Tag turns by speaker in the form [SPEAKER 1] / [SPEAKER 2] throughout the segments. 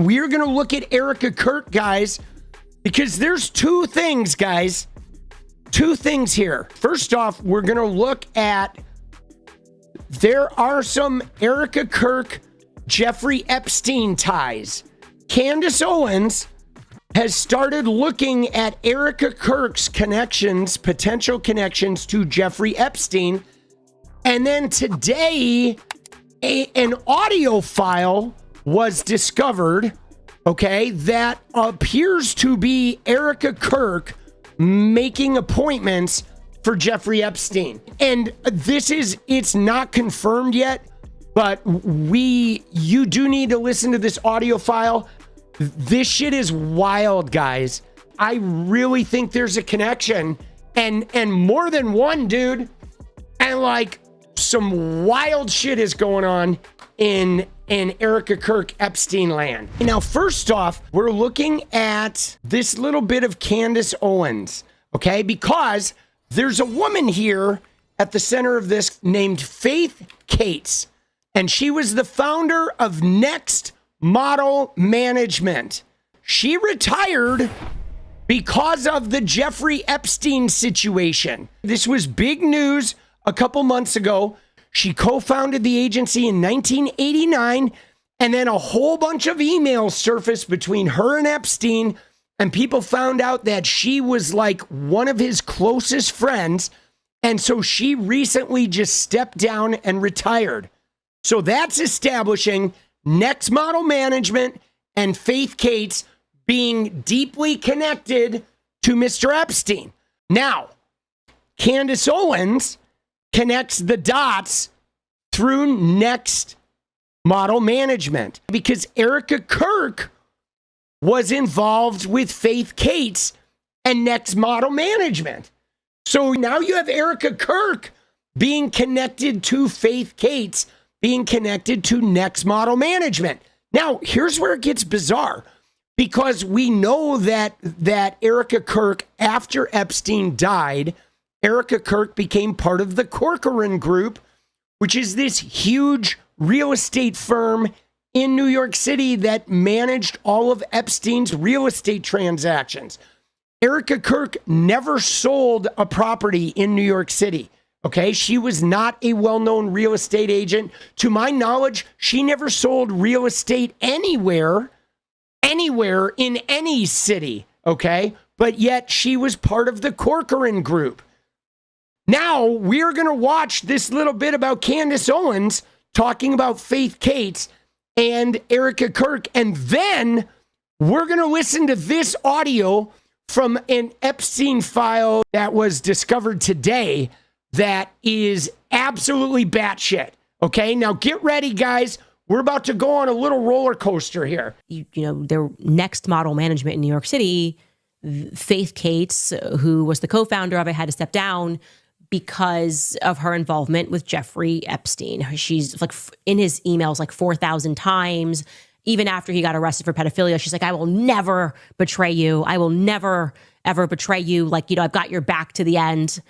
[SPEAKER 1] we're going to look at Erika Kirk, guys, because there's two things, guys. Two things here. First off, we're going to look at, there are some Erika Kirk, Jeffrey Epstein ties. Candace Owens has started looking at Erika Kirk's connections, potential connections to Jeffrey Epstein. And then today, an audio file was discovered, okay, that appears to be Erika Kirk making appointments for Jeffrey Epstein. And it's not confirmed yet, but you do need to listen to this audio file. This shit is wild, guys. I really think there's a connection, and more than one, dude. And like some wild shit is going on in Erika Kirk Epstein land. Now, first off, we're looking at this little bit of Candace Owens, okay? Because there's a woman here at the center of this named 𝗡𝗙, and she was the founder of Next Model Management. She retired because of the Jeffrey Epstein situation. This was big news a couple months ago. She co-founded the agency in 1989, and then a whole bunch of emails surfaced between her and Epstein, and people found out that she was like one of his closest friends, and so she recently just stepped down and retired. So that's establishing Next Model Management and 𝗡𝗙 being deeply connected to Mr. Epstein. Now, Candace Owens connects the dots through Next Model Management because Erika Kirk was involved with 𝗡𝗙 and Next Model Management. So now you have Erika Kirk being connected to 𝗡𝗙, being connected to Next Model Management. Now, here's where it gets bizarre, because we know that Erika Kirk, after Epstein died, Erika Kirk became part of the Corcoran Group, which is this huge real estate firm in New York City that managed all of Epstein's real estate transactions. Erika Kirk never sold a property in New York City. Okay, she was not a well-known real estate agent. To my knowledge, she never sold real estate anywhere in any city, okay? But yet she was part of the Corcoran Group. Now, we're going to watch this little bit about Candace Owens talking about 𝗡𝗙 and Erika Kirk, and then we're going to listen to this audio from an Epstein file that was discovered today that is absolutely batshit. Okay, now get ready, guys. We're about to go on a little roller coaster here.
[SPEAKER 2] You know, their Next Model Management in New York City, 𝗡𝗙, who was the co-founder of it, had to step down because of her involvement with Jeffrey Epstein. She's like in his emails like 4,000 times. Even after he got arrested for pedophilia, she's like, I will never betray you. I will never, ever betray you. Like, you know, I've got your back to the end.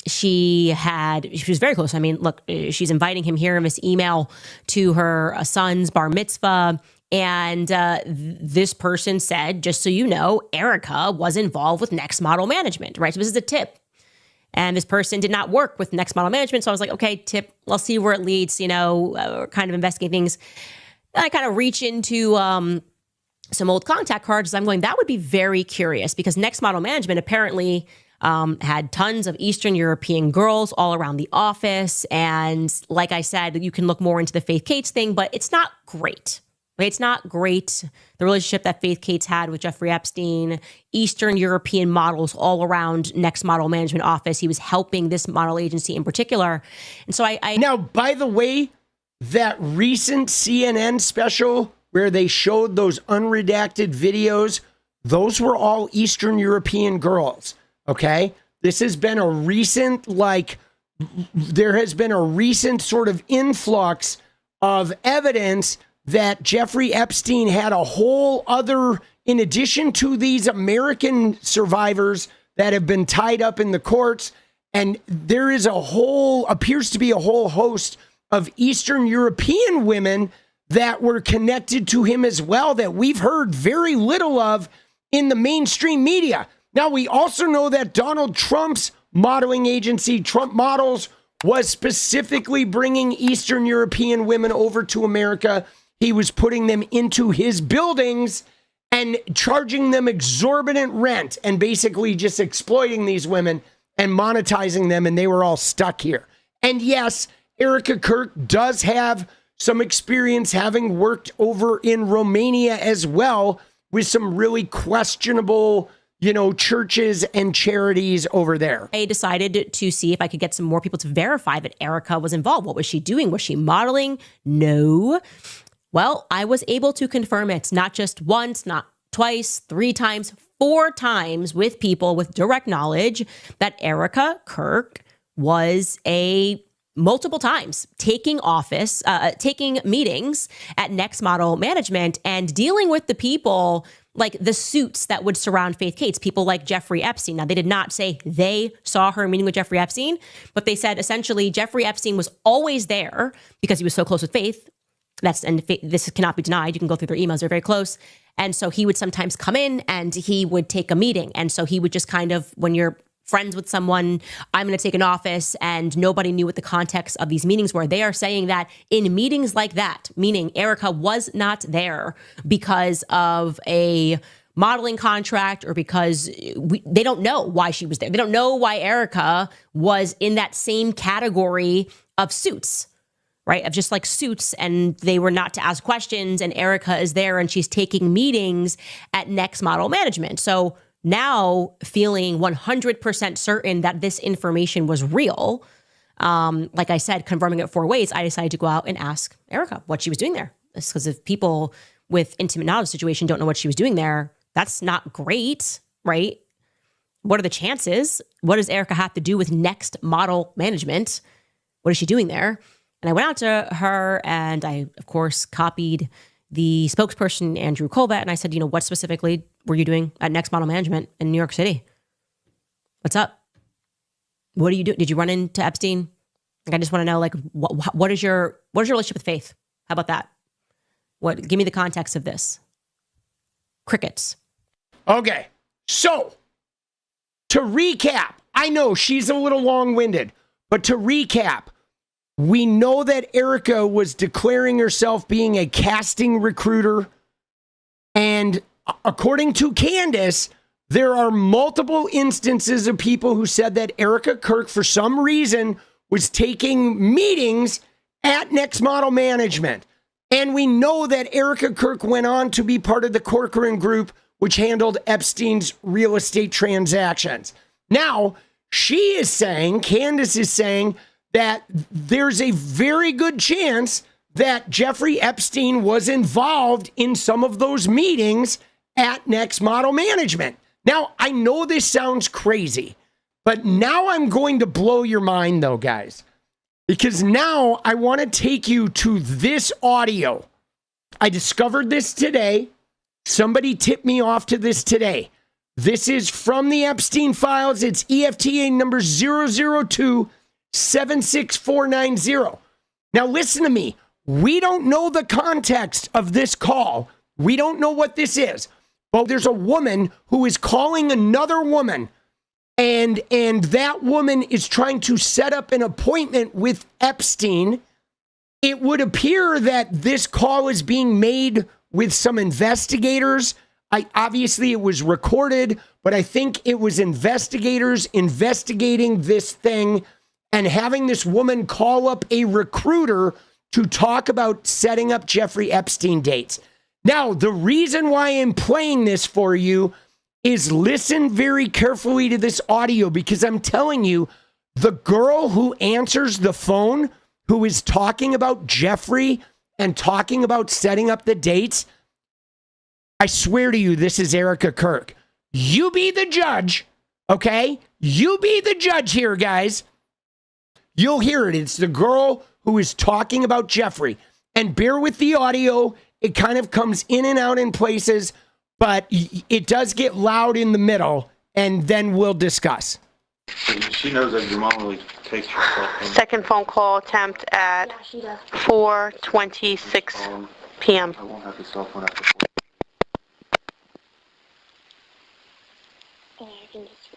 [SPEAKER 2] She was very close. I mean, look, she's inviting him here in this email to her son's bar mitzvah. And this person said, just so you know, Erika was involved with Next Model Management, right? So this is a tip. And this person did not work with Next Model Management. So I was like, okay, tip, let's see where it leads, you know, kind of investigating things. And I kind of reach into some old contact cards. I'm going, that would be very curious because Next Model Management apparently had tons of Eastern European girls all around the office. And like I said, you can look more into the 𝗡𝗙 thing, but it's not great. Okay, it's not great. The relationship that 𝗡𝗙 had with Jeffrey Epstein, Eastern European models all around Next Model Management office. He was helping this model agency in particular. And so I
[SPEAKER 1] Now, by the way, that recent CNN special where they showed those unredacted videos, those were all Eastern European girls. Okay, this has been a recent, there has been a recent sort of influx of evidence that Jeffrey Epstein had a whole other, in addition to these American survivors that have been tied up in the courts, and there is appears to be a whole host of Eastern European women that were connected to him as well that we've heard very little of in the mainstream media. Now, we also know that Donald Trump's modeling agency, Trump Models, was specifically bringing Eastern European women over to America. He was putting them into his buildings and charging them exorbitant rent and basically just exploiting these women and monetizing them, and they were all stuck here. And yes, Erika Kirk does have some experience having worked over in Romania as well with some really questionable, churches and charities over there.
[SPEAKER 2] I decided to see if I could get some more people to verify that Erika was involved. What was she doing? Was she modeling? No. Well, I was able to confirm it, not just once, not twice, 3 times, 4 times with people with direct knowledge that Erika Kirk was multiple times taking meetings at Next Model Management and dealing with the people like the suits that would surround Faith Cates, people like Jeffrey Epstein. Now, they did not say they saw her meeting with Jeffrey Epstein, but they said essentially Jeffrey Epstein was always there because he was so close with Faith. This cannot be denied. You can go through their emails. They're very close. And so he would sometimes come in and he would take a meeting. And so he would just kind of, when you're friends with someone, I'm going to take an office, and nobody knew what the context of these meetings were. They are saying that in meetings like that, meaning Erika was not there because of a modeling contract or because they don't know why she was there. They don't know why Erika was in that same category of suits, right? Of just like suits, and they were not to ask questions, and Erika is there and she's taking meetings at Next Model Management. So now, feeling 100% certain that this information was real, like I said, confirming it 4 ways, I decided to go out and ask Erika what she was doing there. Because if people with intimate knowledge situation don't know what she was doing there, that's not great, right? What are the chances? What does Erika have to do with Next Model Management? What is she doing there? And I went out to her and I, of course, copied the spokesperson, Andrew Colvett, and I said, what specifically were you doing at Next Model Management in New York City? What's up? What do you do? Did you run into Epstein? Like, I just want to know, like, what is your relationship with Faith? How about that? Give me the context of this. Crickets.
[SPEAKER 1] Okay, so to recap, I know she's a little long-winded, but to recap, we know that Erika was declaring herself being a casting recruiter. And according to Candace, there are multiple instances of people who said that Erika Kirk, for some reason, was taking meetings at Next Model Management. And we know that Erika Kirk went on to be part of the Corcoran Group, which handled Epstein's real estate transactions. Now, Candace is saying, that there's a very good chance that Jeffrey Epstein was involved in some of those meetings at Next Model Management. Now, I know this sounds crazy, but now I'm going to blow your mind though, guys, because now I want to take you to this audio. I discovered this today. Somebody tipped me off to this today. This is from the Epstein files. It's EFTA number 002-76490. Now listen to me. We don't know the context of this call. We don't know what this is. But there's a woman who is calling another woman, and that woman is trying to set up an appointment with Epstein. It would appear that this call is being made with some investigators. Obviously it was recorded, but I think it was investigators investigating this thing and having this woman call up a recruiter to talk about setting up Jeffrey Epstein dates. Now, the reason why I'm playing this for you is listen very carefully to this audio, because I'm telling you, the girl who answers the phone, who is talking about Jeffrey and talking about setting up the dates, I swear to you, this is Erika Kirk. You be the judge, okay? You be the judge here, guys. You'll hear it. It's the girl who is talking about Jeffrey. And bear with the audio. It kind of comes in and out in places, but it does get loud in the middle, and then we'll discuss.
[SPEAKER 3] She knows that your mom really takes your cell phone.
[SPEAKER 4] Second phone call attempt at 4:26
[SPEAKER 2] p.m.
[SPEAKER 3] I won't have the cell phone after 4.
[SPEAKER 4] I can just...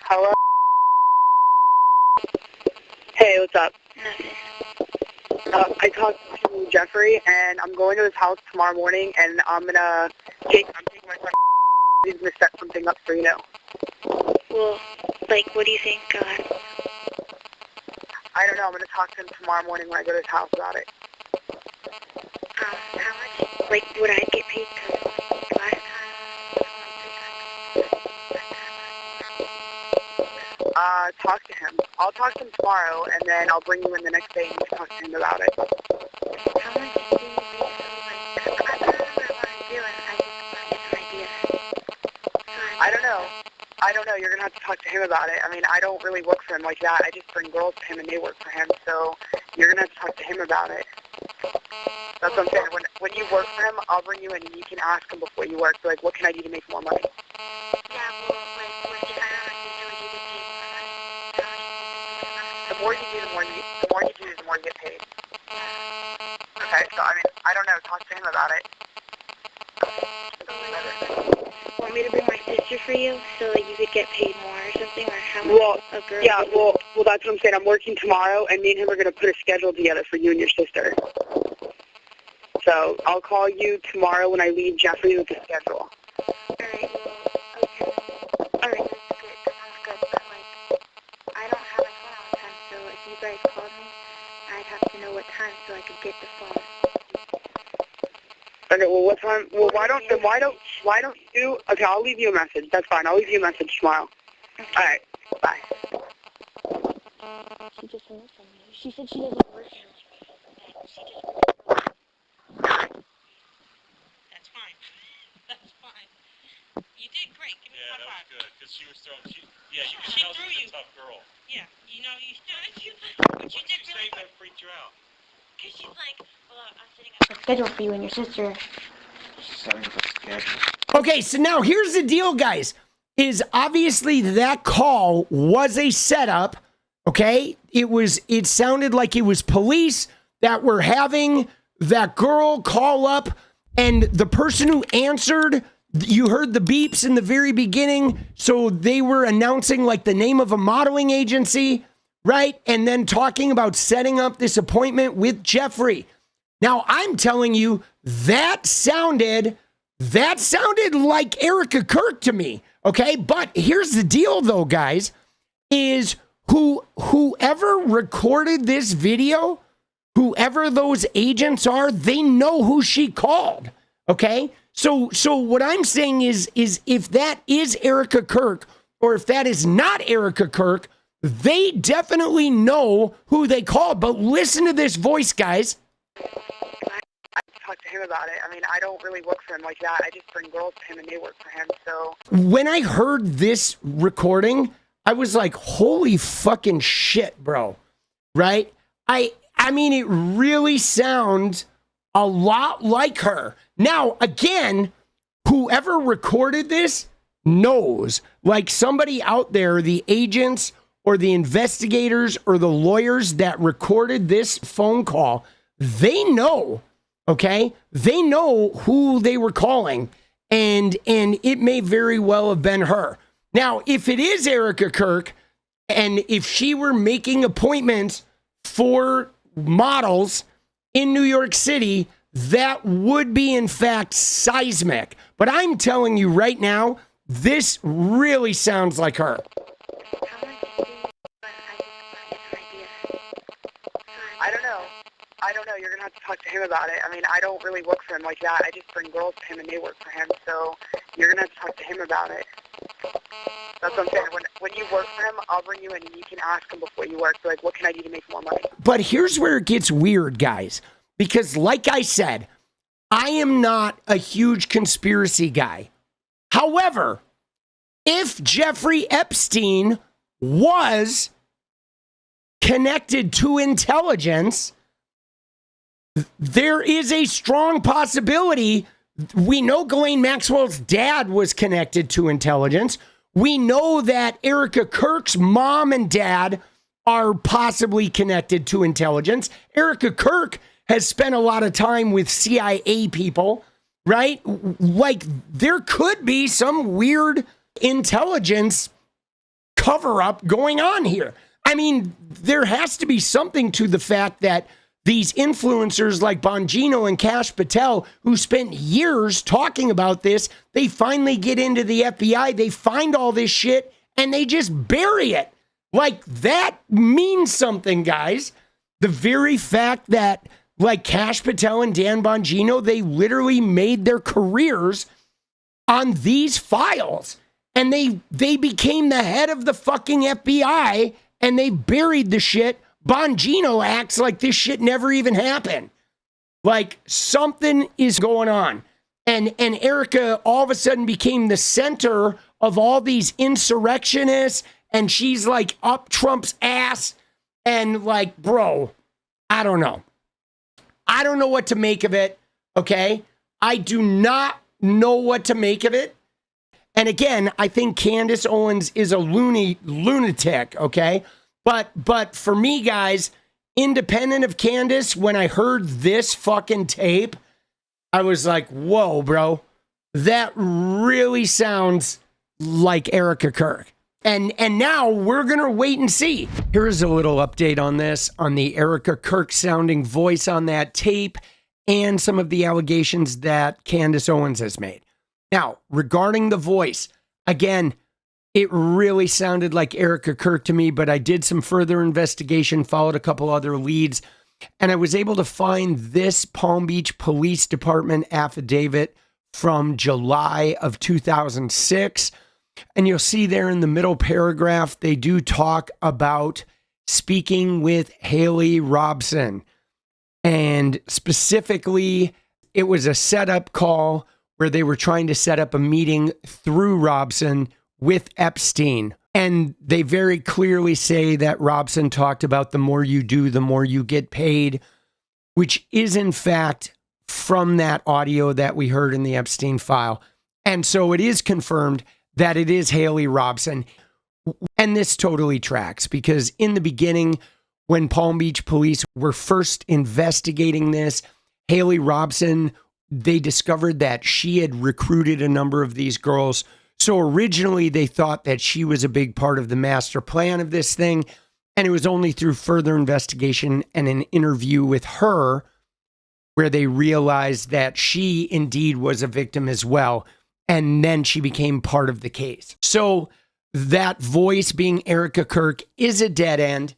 [SPEAKER 5] Hello? Hey, what's up? I talked to Jeffrey, and I'm going to his house tomorrow morning, and I'm taking my friend. He's gonna set something up for
[SPEAKER 4] Well, like, what do you think?
[SPEAKER 5] I don't know. I'm gonna talk to him tomorrow morning when I go to his house about it.
[SPEAKER 4] How much, like, would I get paid? 'Cause last time,
[SPEAKER 5] Talk to him. I'll talk to him tomorrow, and then I'll bring you in the next day and you can talk to him about it.
[SPEAKER 4] how much do you pay? So, like, I don't know what I want to do, and I just want to get some ideas.
[SPEAKER 5] I don't know. You're gonna have to talk to him about it. I mean, I don't really work for him like that. I just bring girls to him, and they work for him. So you're gonna have to talk to him about it. That's what I'm saying. When you work for him, I'll bring you in, and you can ask him before you work. So, like, what can I do to make more money?
[SPEAKER 4] Yeah, well, like, if I don't know what to do, would you get paid more money? How much do you think it's enough?
[SPEAKER 5] The more you do, the more you get paid. Okay, so I mean, I don't know. Talk to him about it.
[SPEAKER 4] Want me to bring my sister for you so like, you could get paid more or something, or how much
[SPEAKER 5] Well,
[SPEAKER 4] a girl?
[SPEAKER 5] yeah, well, that's what I'm saying. I'm working tomorrow, and me and him are gonna put a schedule together for you and your sister. So I'll call you tomorrow when I leave Jeffrey with the schedule.
[SPEAKER 4] Alright, okay. Alright, that's good. That sounds good. But like, I don't have my phone all the time, so if you guys called me, I'd have to know what time so I could get the phone.
[SPEAKER 5] Okay, well, what time? Well, why don't you? Okay, I'll leave you a message. That's fine. I'll leave you a message tomorrow.
[SPEAKER 4] Okay.
[SPEAKER 5] All right. Bye.
[SPEAKER 4] She just hung up on me. She said she doesn't work here. She just
[SPEAKER 6] That's fine. That's fine. You did great. Give me a high five.
[SPEAKER 7] That was good, because she was throwing, you
[SPEAKER 6] She
[SPEAKER 7] could tell
[SPEAKER 6] threw
[SPEAKER 7] she's
[SPEAKER 6] you.
[SPEAKER 7] a tough girl.
[SPEAKER 6] Yeah, you know, you still, but you
[SPEAKER 7] What
[SPEAKER 6] did
[SPEAKER 7] did you
[SPEAKER 6] really
[SPEAKER 7] say
[SPEAKER 6] good.
[SPEAKER 7] that freaked you out?
[SPEAKER 6] Because she's like, well, I'm setting up a schedule for you and your sister.
[SPEAKER 3] She's setting up a schedule.
[SPEAKER 1] Okay, so now here's the deal, guys. Is obviously that call was a setup. Okay, it sounded like it was police that were having that girl call up, and the person who answered, you heard the beeps in the very beginning, so they were announcing like the name of a modeling agency, right? And then talking about setting up this appointment with Jeffrey. Now I'm telling you, that sounded like Erika Kirk to me. Okay, but here's the deal though, guys, is whoever recorded this video, whoever those agents are, they know who she called. Okay? So what I'm saying is if that is Erika Kirk, or if that is not Erika Kirk, they definitely know who they called. But listen to this voice, guys.
[SPEAKER 5] I talk to him about it. I mean, I don't really work for him like that. I just bring girls to him, and they work for him. So
[SPEAKER 1] When I heard this recording, I was like, holy fucking shit, bro. Right? I mean, it really sounds a lot like her. Now, again, whoever recorded this knows, like somebody out there, the agents or the investigators or the lawyers that recorded this phone call, they know, okay? They know who they were calling, and it may very well have been her. Now, if it is Erika Kirk, and if she were making appointments for models in New York City, that would be, in fact, seismic. But I'm telling you right now, this really sounds like her.
[SPEAKER 4] how much do you want? I just want to get some ideas.
[SPEAKER 5] I don't know. You're gonna have to talk to him about it. I mean, I don't really work for him like that. I just bring girls to him, and they work for him. So you're gonna have to talk to him about it. That's what I'm saying. When you work for him, I'll bring you in, and you can ask him before you work. So, like, what can I do to make more money?
[SPEAKER 1] But here's where it gets weird, guys. Because like I said, I am not a huge conspiracy guy. However, if Jeffrey Epstein was connected to intelligence, there is a strong possibility. We know Ghislaine Maxwell's dad was connected to intelligence. We know that Erika Kirk's mom and dad are possibly connected to intelligence. Erika Kirk has spent a lot of time with CIA people, right? Like, there could be some weird intelligence cover-up going on here. I mean, there has to be something to the fact that these influencers like Bongino and 𝗙cie𝗶𝗹𝗀, who spent years talking about this, they finally get into the FBI, they find all this shit, and they just bury it. Like, that means something, guys. The very fact that, like, 𝗙cie𝗶𝗹𝗀 and Dan Bongino, they literally made their careers on these files. And they became the head of the fucking FBI, and they buried the shit. Bongino acts like this shit never even happened. Like, something is going on. And Erika all of a sudden became the center of all these insurrectionists, and she's like up Trump's ass. And like, bro, I don't know. I don't know what to make of it, okay? I do not know what to make of it. And again, I think Candace Owens is a lunatic, okay? But for me, guys, independent of Candace, when I heard this fucking tape, I was like, whoa, bro, that really sounds like Erika Kirk. And now we're going to wait and see. Here's a little update on this, on the Erika Kirk sounding voice on that tape and some of the allegations that Candace Owens has made. Now, regarding the voice, again, it really sounded like Erika Kirk to me, but I did some further investigation, followed a couple other leads, and I was able to find this Palm Beach Police Department affidavit from July of 2006. And you'll see there in the middle paragraph, they do talk about speaking with 𝗙lie Robson. And specifically, it was a setup call where they were trying to set up a meeting through Robson with Epstein. And they very clearly say that Robson talked about the more you do, the more you get paid, which is in fact from that audio that we heard in the Epstein file. And so it is confirmed that it is 𝗙lie Robson. And this totally tracks because in the beginning, when Palm Beach police were first investigating this, 𝗙lie Robson, they discovered that she had recruited a number of these girls. So originally they thought that she was a big part of the master plan of this thing. And it was only through further investigation and an interview with her where they realized that she indeed was a victim as well. And then she became part of the case. So that voice being Erika Kirk is a dead end.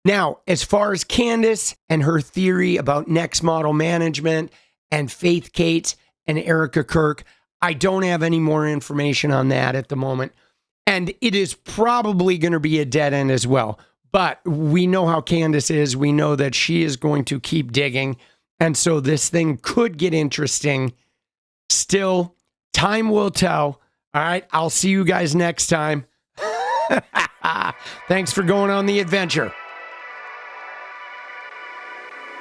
[SPEAKER 1] Now, as far as Candace and her theory about next model management and Faith Kate and Erika Kirk, I don't have any more information on that at the moment. And it is probably going to be a dead end as well. But we know how Candace is. We know that she is going to keep digging. And so this thing could get interesting. Still, time will tell. All right, I'll see you guys next time. Thanks for going on the adventure.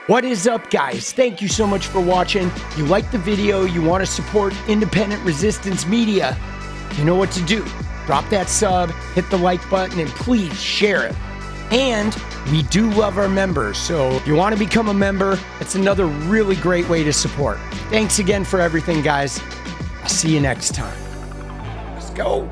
[SPEAKER 1] What is up, guys? Thank you so much for watching. You like the video, you want to support independent resistance media, you know what to do. Drop that sub, hit the like button, and please share it. And we do love our members, so if you want to become a member, it's another really great way to support. Thanks again for everything, guys. I'll see you next time. Let's go.